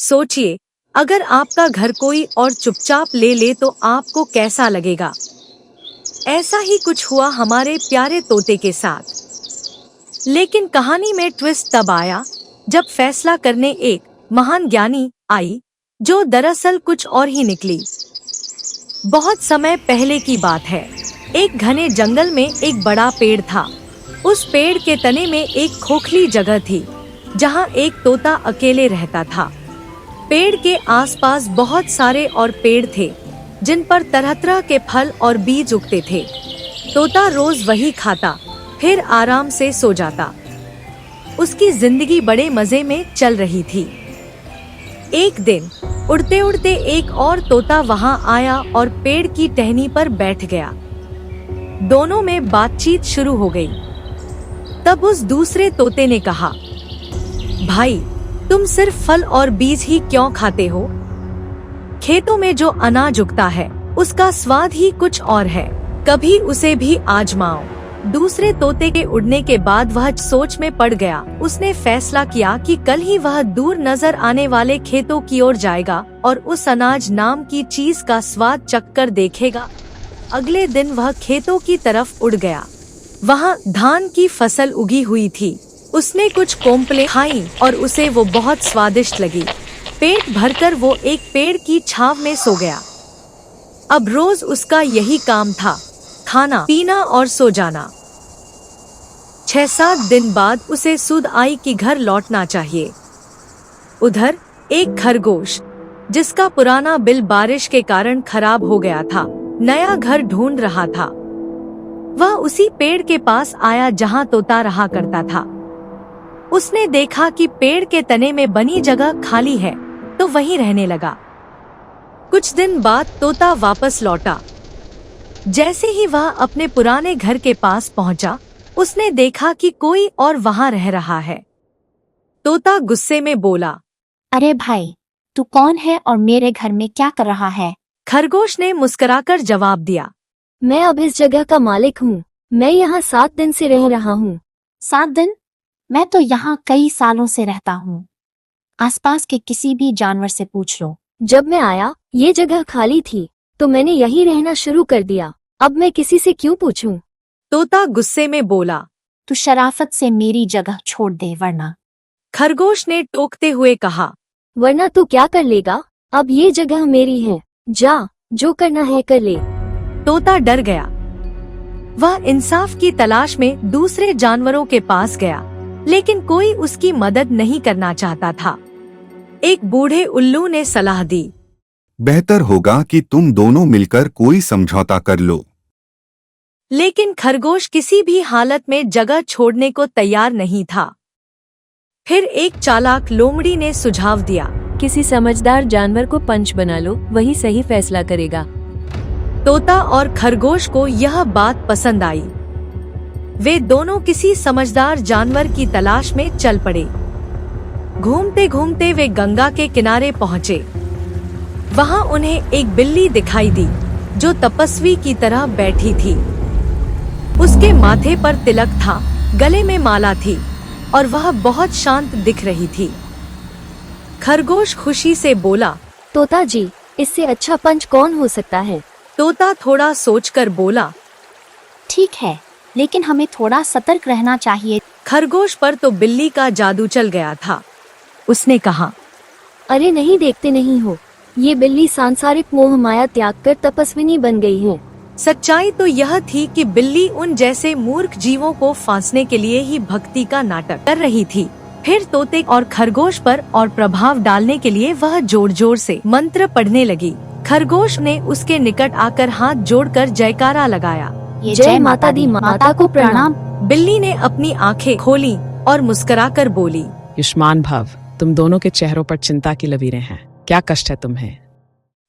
सोचिए, अगर आपका घर कोई और चुपचाप ले ले तो आपको कैसा लगेगा। ऐसा ही कुछ हुआ हमारे प्यारे तोते के साथ। लेकिन कहानी में ट्विस्ट तब आया जब फैसला करने एक महान ज्ञानी आई, जो दरअसल कुछ और ही निकली। बहुत समय पहले की बात है। एक घने जंगल में एक बड़ा पेड़ था। उस पेड़ के तने में एक खोखली जगह थी, जहाँ एक तोता अकेले रहता था। पेड़ के आसपास बहुत सारे और पेड़ थे, जिन पर तरह तरह के फल और बीज उगते थे। तोता रोज वही खाता, फिर आराम से सो जाता। उसकी जिंदगी बड़े मजे में चल रही थी। एक दिन उड़ते उड़ते एक और तोता वहां आया और पेड़ की टहनी पर बैठ गया। दोनों में बातचीत शुरू हो गई। तब उस दूसरे तोते ने कहा, भाई, तुम सिर्फ फल और बीज ही क्यों खाते हो? खेतों में जो अनाज उगता है उसका स्वाद ही कुछ और है, कभी उसे भी आजमाओ। दूसरे तोते के उड़ने के बाद वह सोच में पड़ गया। उसने फैसला किया कि कल ही वह दूर नजर आने वाले खेतों की ओर जाएगा और उस अनाज नाम की चीज का स्वाद चखकर देखेगा। अगले दिन वह खेतों की तरफ उड़ गया। वहाँ धान की फसल उगी हुई थी। उसने कुछ कोंपलें खाईं और उसे वो बहुत स्वादिष्ट लगी। पेट भरकर वो एक पेड़ की छांव में सो गया। अब रोज उसका यही काम था, खाना पीना और सो जाना। 6-7 दिन बाद उसे सुध आई कि घर लौटना चाहिए। उधर एक खरगोश, जिसका पुराना बिल बारिश के कारण खराब हो गया था, नया घर ढूंढ रहा था। वह उसी पेड़ के पास आया जहां तोता रहा करता था। उसने देखा कि पेड़ के तने में बनी जगह खाली है, तो वहीं रहने लगा। कुछ दिन बाद तोता वापस लौटा। जैसे ही वह अपने पुराने घर के पास पहुंचा, उसने देखा कि कोई और वहां रह रहा है। तोता गुस्से में बोला, अरे भाई, तू कौन है और मेरे घर में क्या कर रहा है? खरगोश ने मुस्कुराकर जवाब दिया, मैं अब इस जगह का मालिक हूँ। मैं यहाँ 7 दिन से रह रहा हूँ। 7 दिन? मैं तो यहाँ कई सालों से रहता हूँ। आसपास के किसी भी जानवर से पूछ लो। जब मैं आया, ये जगह खाली थी, तो मैंने यहीं रहना शुरू कर दिया। अब मैं किसी से क्यों पूछूं? तोता गुस्से में बोला, तू शराफत से मेरी जगह छोड़ दे, वरना। खरगोश ने टोकते हुए कहा, वरना तू क्या कर लेगा? अब ये जगह मेरी है। जा, जो करना है कर ले। तोता डर गया। वह इंसाफ की तलाश में दूसरे जानवरों के पास गया, लेकिन कोई उसकी मदद नहीं करना चाहता था। एक बूढ़े उल्लू ने सलाह दी, बेहतर होगा कि तुम दोनों मिलकर कोई समझौता कर लो। लेकिन खरगोश किसी भी हालत में जगह छोड़ने को तैयार नहीं था। फिर एक चालाक लोमड़ी ने सुझाव दिया, किसी समझदार जानवर को पंच बना लो, वही सही फैसला करेगा। तोता और खरगोश को यह बात पसंद आई। वे दोनों किसी समझदार जानवर की तलाश में चल पड़े। घूमते घूमते वे गंगा के किनारे पहुँचे। वहाँ उन्हें एक बिल्ली दिखाई दी, जो तपस्वी की तरह बैठी थी। उसके माथे पर तिलक था, गले में माला थी और वह बहुत शांत दिख रही थी। खरगोश खुशी से बोला, तोता जी, इससे अच्छा पंच कौन हो सकता है? तोता थोड़ा सोचकर बोला, ठीक है, लेकिन हमें थोड़ा सतर्क रहना चाहिए। खरगोश पर तो बिल्ली का जादू चल गया था। उसने कहा, अरे नहीं, देखते नहीं हो, ये बिल्ली सांसारिक मोह माया त्याग कर तपस्विनी बन गई है। सच्चाई तो यह थी कि बिल्ली उन जैसे मूर्ख जीवों को फांसने के लिए ही भक्ति का नाटक कर रही थी। फिर तोते और खरगोश पर और प्रभाव डालने के लिए वह जोर जोर से मंत्र पढ़ने लगी। खरगोश ने उसके निकट आकर हाथ जोड़कर जयकारा लगाया। जय माता दी, माता को प्रणाम। बिल्ली ने अपनी आंखें खोली और मुस्कुराकर बोली, युष्मान भव। तुम दोनों के चेहरों पर चिंता की लकीरें हैं। क्या कष्ट है तुम्हें?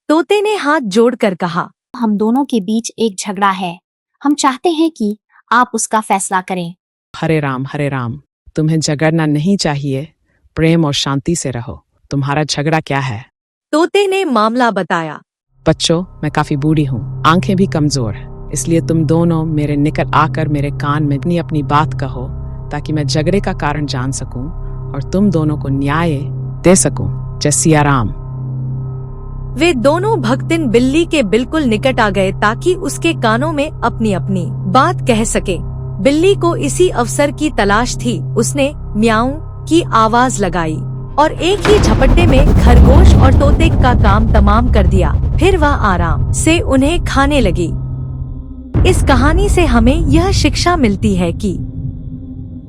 तोते ने हाथ जोड़कर कहा, हम दोनों के बीच एक झगड़ा है। हम चाहते हैं कि आप उसका फैसला करें। हरे राम, तुम्हें झगड़ना नहीं चाहिए। प्रेम और शांति से रहो। तुम्हारा झगड़ा क्या है? तोते ने मामला बताया। बच्चों, मैं काफी बूढ़ी हूँ, आंखें भी कमजोर, इसलिए तुम दोनों मेरे निकट आकर मेरे कान में अपनी बात कहो, ताकि मैं झगड़े का कारण जान सकूं और तुम दोनों को न्याय दे सकूं। जय सिया राम। वे दोनों भक्तिन बिल्ली के बिल्कुल निकट आ गए ताकि उसके कानों में अपनी अपनी बात कह सके। बिल्ली को इसी अवसर की तलाश थी। उसने म्याऊं की आवाज लगाई और एक ही झपट्टे में खरगोश और तोते का काम तमाम कर दिया। फिर वह आराम से उन्हें खाने लगी। इस कहानी से हमें यह शिक्षा मिलती है कि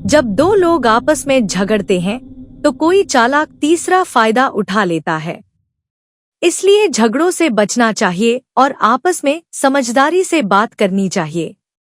जब दो लोग आपस में झगड़ते हैं तो कोई चालाक तीसरा फायदा उठा लेता है। इसलिए झगड़ों से बचना चाहिए और आपस में समझदारी से बात करनी चाहिए।